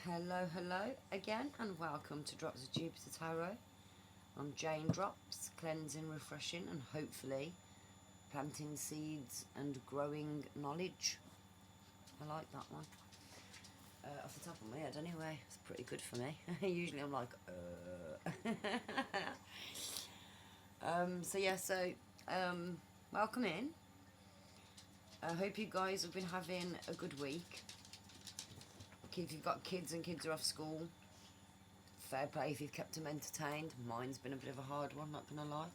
Hello again, and welcome to Drops of Jupiter Tarot. I'm Jane Drops, cleansing, refreshing, and hopefully planting seeds and growing knowledge. I like that one. Off the top of my head, anyway, it's pretty good for me. Usually I'm like, welcome in. I hope you guys have been having a good week. If you've got kids and kids are off school, fair play if you've kept them entertained. Mine's been a bit of a hard one, not gonna lie.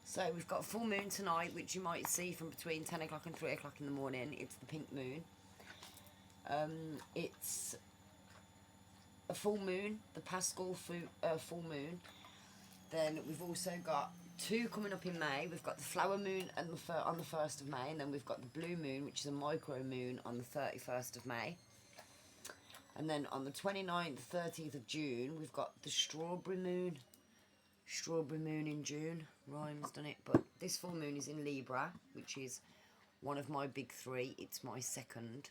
So we've got full moon tonight, which you might see from between 10 o'clock and 3 o'clock in the morning. It's the pink moon. It's a full moon, the Pascal full moon. Then we've also got two coming up in May. We've got the flower moon on the 1st of May, and then we've got the blue moon, which is a micro moon, on the 31st of May. And then on the 29th, 30th of June, we've got the strawberry moon. Strawberry moon in June. Rhymes, doesn't it? But this full moon is in Libra, which is one of my big three. It's my second.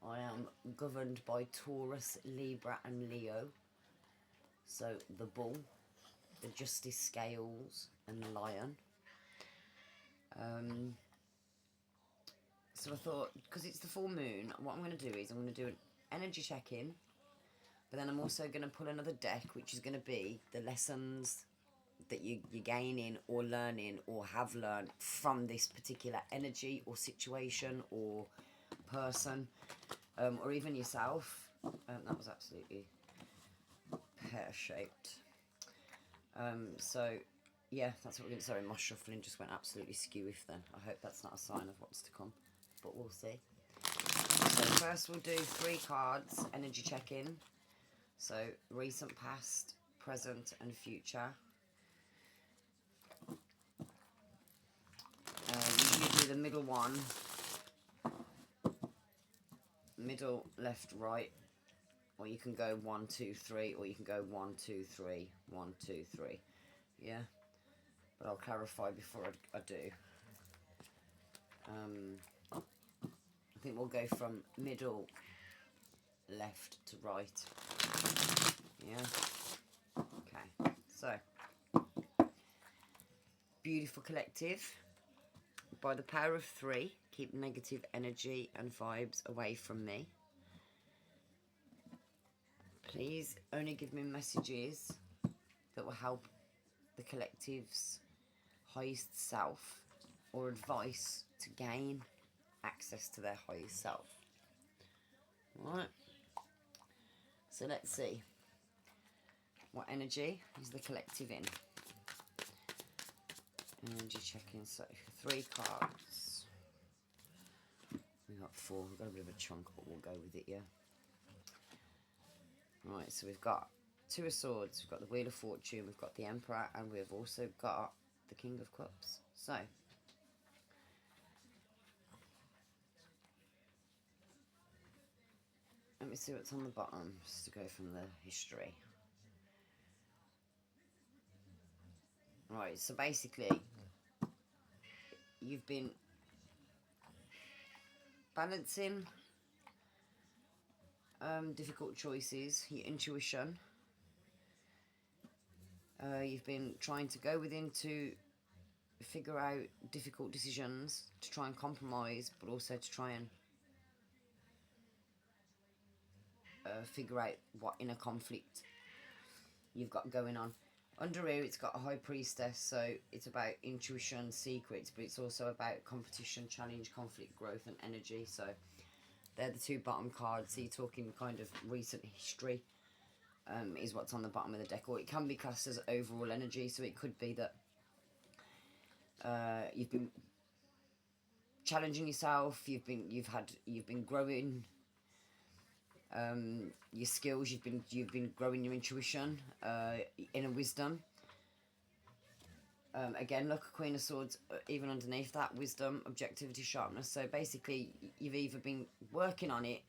I am governed by Taurus, Libra and Leo. So the bull, the justice scales and the lion. So I thought, because it's the full moon, what I'm going to do is I'm going to do an energy check-in, but then I'm also going to pull another deck, which is going to be the lessons that you're gaining or learning or have learned from this particular energy or situation or person, or even yourself. That was absolutely pear-shaped. So yeah, that's what we're going to... Sorry, my shuffling just went absolutely skew-iff then. I hope that's not a sign of what's to come, but we'll see. So first we'll do 3 cards, energy check-in. So recent, past, present and future. Usually do the middle one. Middle, left, right. Or you can go 1, 2, 3. Or you can go 1, 2, 3, 1, 2, 3. Yeah? But I'll clarify before I do. I think we'll go from middle, left to right. Yeah. Okay. So, beautiful collective. By the power of 3, keep negative energy and vibes away from me. Please only give me messages that will help the collective's highest self, or advice to gain access to their highest self. Alright. So let's see. What energy is the collective in? Energy checking. So 3 cards. We got 4. We've got a bit of a chunk, but we'll go with it, yeah. Right, so we've got 2 of Swords, we've got the Wheel of Fortune, we've got the Emperor, and we've also got the King of Cups. So let me see what's on the bottom, just to go from the history. Right, so basically, you've been balancing difficult choices, your intuition. You've been trying to go within to figure out difficult decisions, to try and compromise, but also to try and figure out what inner conflict you've got going on. Under here it's got a High Priestess, so it's about intuition, secrets, but it's also about competition, challenge, conflict, growth and energy. So they're the 2 bottom cards. So you're talking kind of recent history, is what's on the bottom of the deck, or it can be classed as overall energy. So it could be that you've been challenging yourself, you've been growing your skills, you've been growing your intuition, inner wisdom. Again, look, Queen of Swords, even underneath that, wisdom, objectivity, sharpness. So basically, you've either been working on it,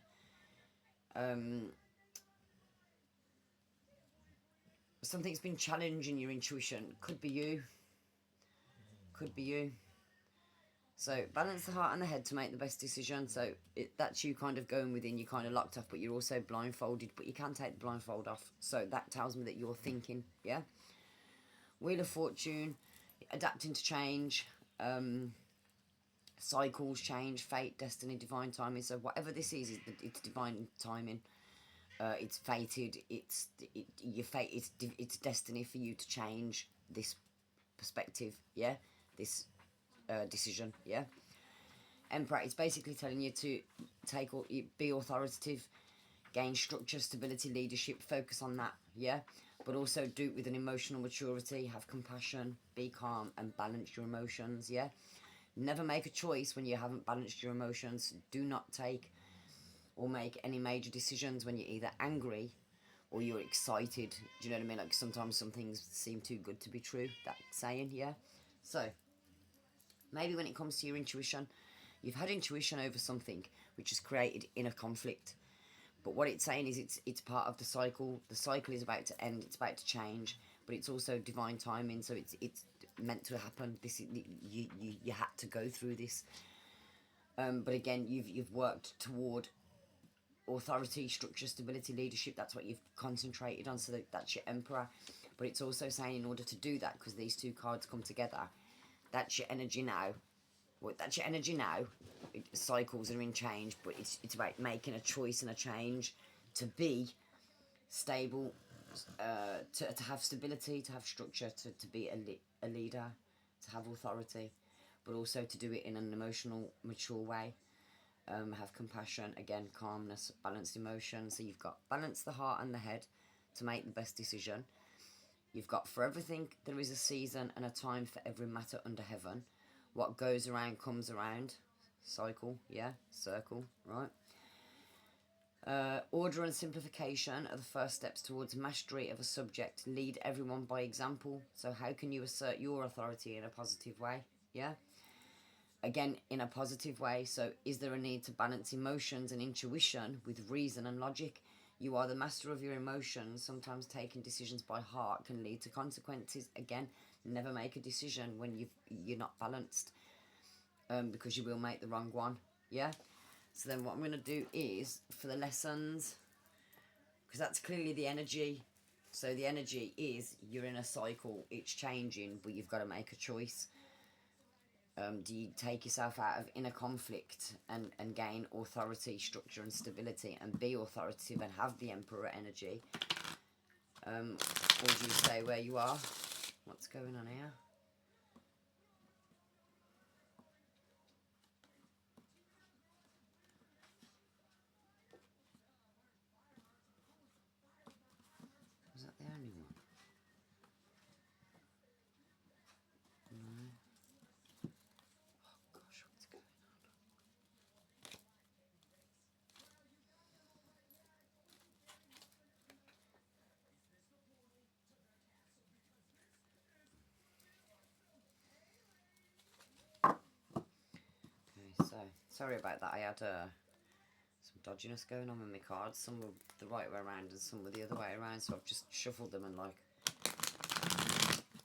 something's been challenging your intuition. Could be you. Could be you. So balance the heart and the head to make the best decision. So that's you kind of going within, you're kind of locked off, but you're also blindfolded, but you can take the blindfold off. So that tells me that you're thinking, yeah? Wheel of Fortune, adapting to change, cycles change, fate, destiny, divine timing. So whatever this is it's divine timing. It's fated. Your fate. It's destiny for you to change this perspective. Yeah, this decision. Yeah. Emperor. It's basically telling you to be authoritative, gain structure, stability, leadership. Focus on that. Yeah. But also do it with an emotional maturity. Have compassion. Be calm and balance your emotions. Yeah. Never make a choice when you haven't balanced your emotions. Do not take or make any major decisions when you're either angry or you're excited. Do you know what I mean? Like sometimes some things seem too good to be true. That saying, yeah? So, maybe when it comes to your intuition, you've had intuition over something which has created inner conflict. But what it's saying is it's part of the cycle. The cycle is about to end. It's about to change. But it's also divine timing. So it's meant to happen. You had to go through this. But again, you've worked toward authority, structure, stability, leadership. That's what you've concentrated on. So that's your Emperor. But it's also saying in order to do that, because these two cards come together, that's your energy now. Well, that's your energy now. Cycles are in change, but it's about making a choice and a change to be stable, to have stability, to have structure, to be a leader, to have authority, but also to do it in an emotional, mature way. Have compassion, again, calmness, balanced emotion. So you've got balance the heart and the head to make the best decision. You've got for everything there is a season and a time for every matter under heaven. What goes around comes around. Cycle, yeah, circle, right? Order and simplification are the first steps towards mastery of a subject. Lead everyone by example. So how can you assert your authority in a positive way? Yeah? Again, in a positive way. So is there a need to balance emotions and intuition with reason and logic? You are the master of your emotions. Sometimes taking decisions by heart can lead to consequences. Again, never make a decision when you're not balanced, because you will make the wrong one. Yeah? So then what I'm going to do is, for the lessons, because that's clearly the energy. So the energy is you're in a cycle, it's changing, but you've got to make a choice. Do you take yourself out of inner conflict and gain authority, structure and stability and be authoritative and have the Emperor energy? Or do you stay where you are? What's going on here? Was that the only one? No. Oh gosh, what's going on? Okay, so sorry about that. I had some dodginess going on with my cards. Some were the right way around and some were the other way around. So I've just shuffled them and like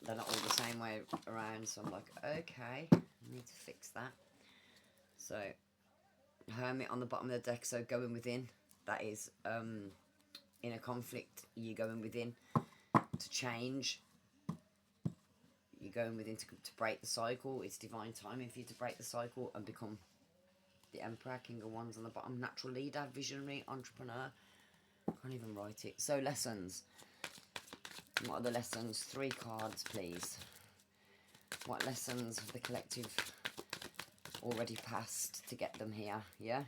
they're not all the same way around. So I'm like, okay, I need to fix that. So Hermit on the bottom of the deck. So going within. That is inner conflict. You're going within to change. You're going within to break the cycle. It's divine timing for you to break the cycle and become the Emperor. King of Wands on the bottom. Natural leader, visionary, entrepreneur. Can't even write it. So lessons. What are the lessons? 3 cards, please. What lessons have the collective already passed to get them here? Yeah?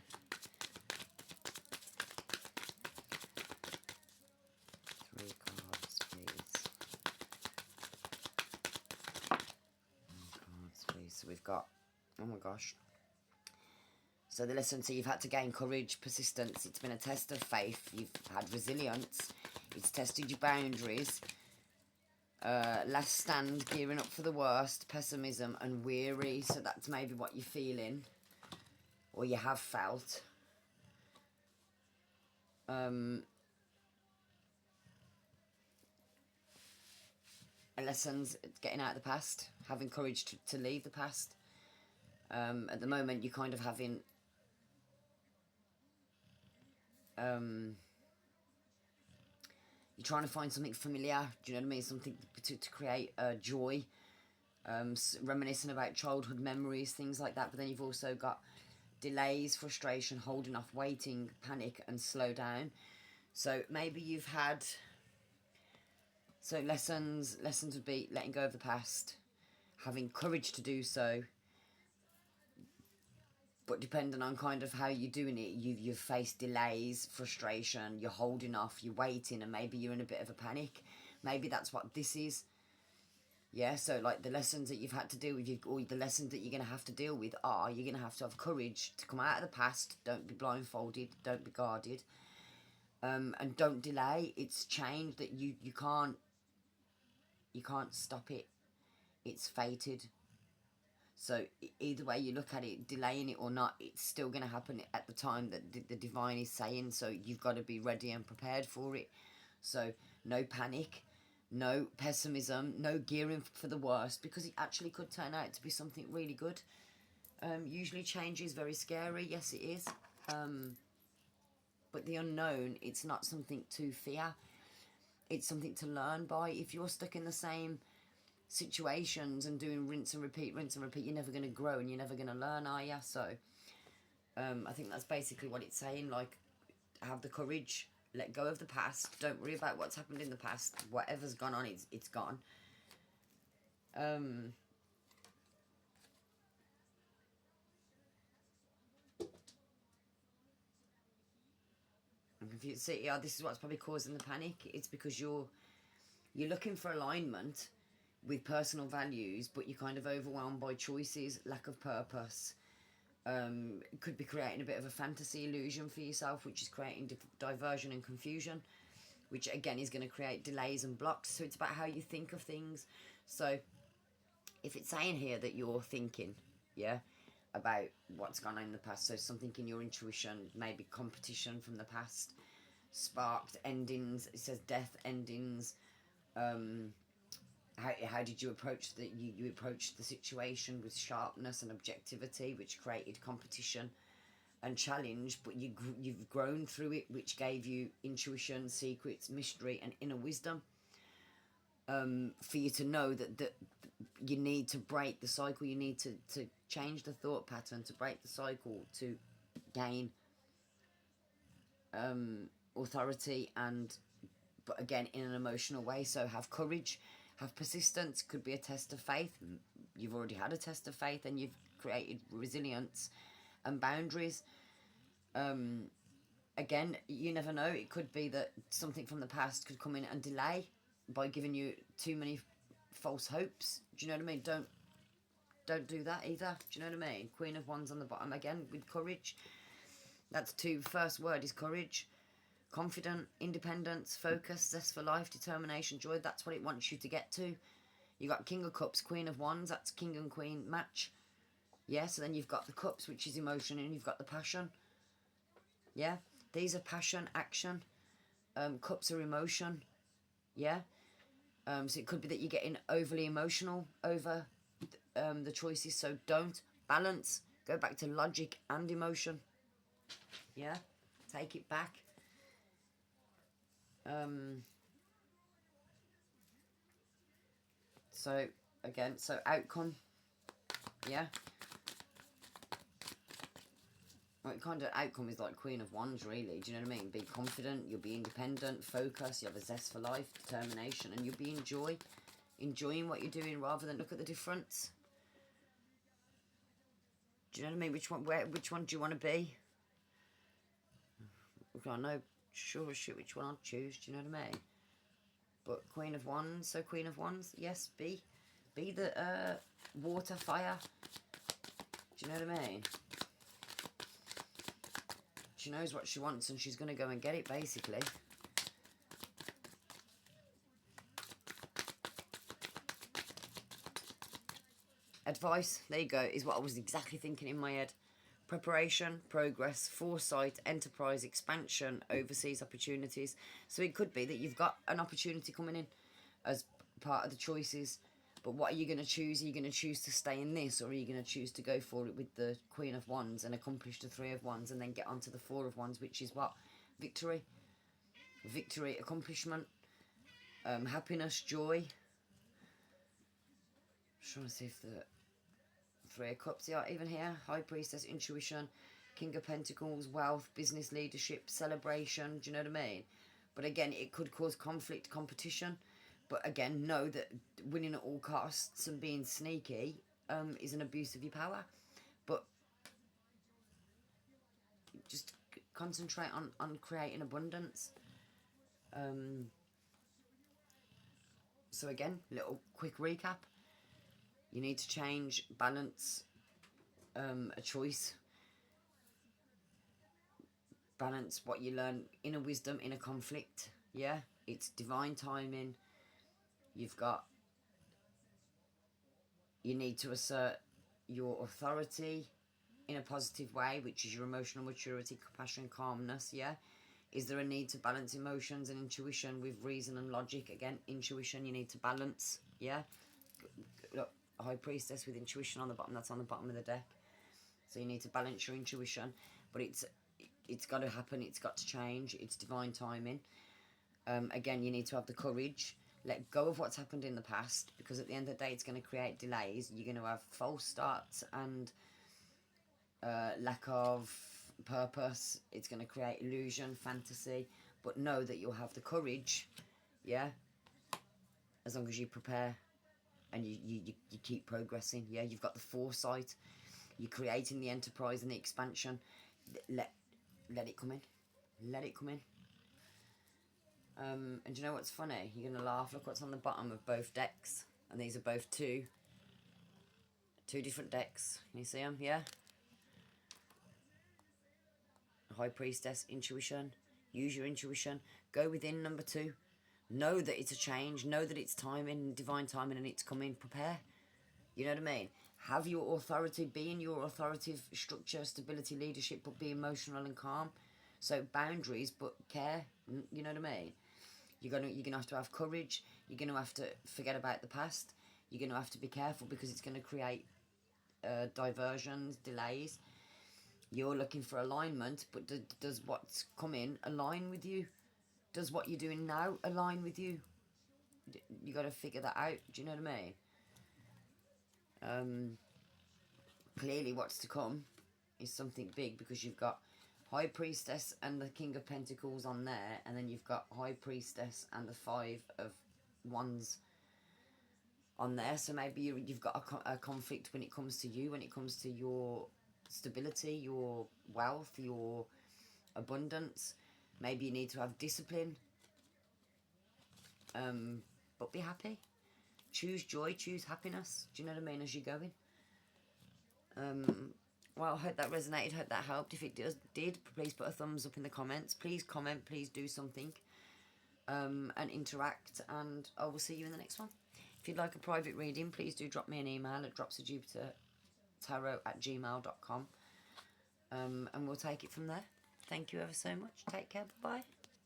So we've got, oh my gosh. So the lesson, so you've had to gain courage, persistence. It's been a test of faith. You've had resilience. It's tested your boundaries. Last stand, gearing up for the worst, pessimism and weary. So that's maybe what you're feeling or you have felt. Lessons, getting out of the past, having courage to leave the past. At the moment, you're kind of having you're trying to find something familiar. Do you know what I mean? Something to create joy, reminiscing about childhood memories, things like that. But then you've also got delays, frustration, holding off, waiting, panic, and slow down. So maybe you've had lessons would be letting go of the past, having courage to do so. But depending on kind of how you're doing it, you've faced delays, frustration, you're holding off, you're waiting, and maybe you're in a bit of a panic. Maybe that's what this is. Yeah, so like the lessons that you've had to deal with, or the lessons that you're going to have to deal with are, you're going to have courage to come out of the past. Don't be blindfolded, don't be guarded, and don't delay. It's change that you can't stop it. It's fated. So either way you look at it, delaying it or not, it's still going to happen at the time that the divine is saying. So you've got to be ready and prepared for it. So no panic, no pessimism, no gearing for the worst, because it actually could turn out to be something really good. Usually change is very scary. Yes, it is. But the unknown, it's not something to fear. It's something to learn by. If you're stuck in the same situations and doing rinse and repeat, you're never going to grow and you're never going to learn, are you? So I think that's basically what it's saying. Like, have the courage, let go of the past, don't worry about what's happened in the past. Whatever's gone on, it's gone. I'm confused. See, yeah, this is what's probably causing the panic. It's because you're looking for alignment with personal values, but you're kind of overwhelmed by choices, lack of purpose. It could be creating a bit of a fantasy illusion for yourself, which is creating diversion and confusion, which again is going to create delays and blocks. So it's about how you think of things. So if it's saying here that you're thinking, yeah, about what's gone on in the past, so something in your intuition, maybe competition from the past, sparked endings, it says death endings. How did you approach you approached the situation with sharpness and objectivity, which created competition and challenge, but you've grown through it, which gave you intuition, secrets, mystery, and inner wisdom. For you to know that you need to break the cycle, you need to change the thought pattern, to break the cycle, to gain authority, but again in an emotional way. So have courage, have persistence. Could be a test of faith. You've already had a test of faith and you've created resilience and boundaries. Again, you never know. It could be that something from the past could come in and delay by giving you too many false hopes. Do you know what I mean? Don't do that either. Do you know what I mean? Queen of Wands on the bottom again with courage. That's first word is courage. Confident, independence, focus, zest for life, determination, joy. That's what it wants you to get to. You got King of Cups, Queen of Wands. That's King and Queen match. Yeah, so then you've got the Cups, which is emotion, and you've got the passion. Yeah, these are passion, action. Cups are emotion. Yeah. So it could be that you're getting overly emotional over the choices. So don't balance. Go back to logic and emotion. Yeah, take it back. So again, so outcome, yeah. Well, kind of outcome is like Queen of Wands, really. Do you know what I mean? Be confident, you'll be independent, focus, you have a zest for life, determination, and you'll be enjoying what you're doing rather than look at the difference. Do you know what I mean? Which one do you want to be? I know, sure as shit which one I'll choose. Do you know what I mean? But Queen of Wands, so Queen of Wands, yes, be the water, fire. Do you know what I mean? She knows what she wants and she's going to go and get it, basically. Advice, there you go, is what I was exactly thinking in my head. Preparation, progress, foresight, enterprise, expansion, overseas opportunities. So it could be that you've got an opportunity coming in as part of the choices. But what are you going to choose? Are you going to choose to stay in this, or are you going to choose to go for it with the Queen of Wands and accomplish the Three of Wands and then get onto the Four of Wands, which is what? Victory. Victory, accomplishment, happiness, joy. Just trying to see if the Three of Cups are even here. High Priestess, intuition, King of Pentacles, wealth, business leadership, celebration. Do you know what I mean? But again, it could cause conflict, competition. But again, know that winning at all costs and being sneaky is an abuse of your power. But just concentrate on creating abundance. So again, little quick recap. You need to change, balance, a choice. Balance what you learn, inner wisdom, inner conflict. Yeah, it's divine timing. You need to assert your authority in a positive way, which is your emotional maturity, compassion, calmness. Yeah, is there a need to balance emotions and intuition with reason and logic? Again, intuition you need to balance. Yeah, look, High Priestess with intuition on the bottom. That's on the bottom of the deck. So you need to balance your intuition, but it's got to happen. It's got to change. It's divine timing. Again, you need to have the courage. Let go of what's happened in the past, because at the end of the day, it's going to create delays. You're going to have false starts and lack of purpose. It's going to create illusion, fantasy. But know that you'll have the courage, yeah, as long as you prepare and you keep progressing. Yeah, you've got the foresight. You're creating the enterprise and the expansion. Let it come in. Let it come in. And do you know what's funny? You're going to laugh. Look what's on the bottom of both decks. And these are both two different decks. Can you see them? Yeah? High Priestess, intuition. Use your intuition. Go within, number 2. Know that it's a change. Know that it's timing, divine timing, and it's coming. Prepare. You know what I mean? Have your authority. Be in your authoritative structure, stability, leadership, but be emotional and calm. So boundaries, but care. You know what I mean? You're gonna have to have courage. You're gonna have to forget about the past. You're gonna have to be careful, because it's gonna create diversions, delays. You're looking for alignment, but does what's coming align with you? Does what you're doing now align with you? You got to figure that out. Do you know what I mean? Clearly, what's to come is something big, because you've got High Priestess and the King of Pentacles on there, and then you've got High Priestess and the Five of Wands on there. So maybe you've got a conflict when it comes to you, when it comes to your stability, your wealth, your abundance. Maybe you need to have discipline. But be happy. Choose joy, choose happiness. Do you know what I mean, as you're going? Well, I hope that resonated, hope that helped. If it did, please put a thumbs up in the comments. Please comment, please do something. And interact, and I will see you in the next one. If you'd like a private reading, please do drop me an email at dropsofjupitertarot@gmail.com. And we'll take it from there. Thank you ever so much. Take care. Bye-bye.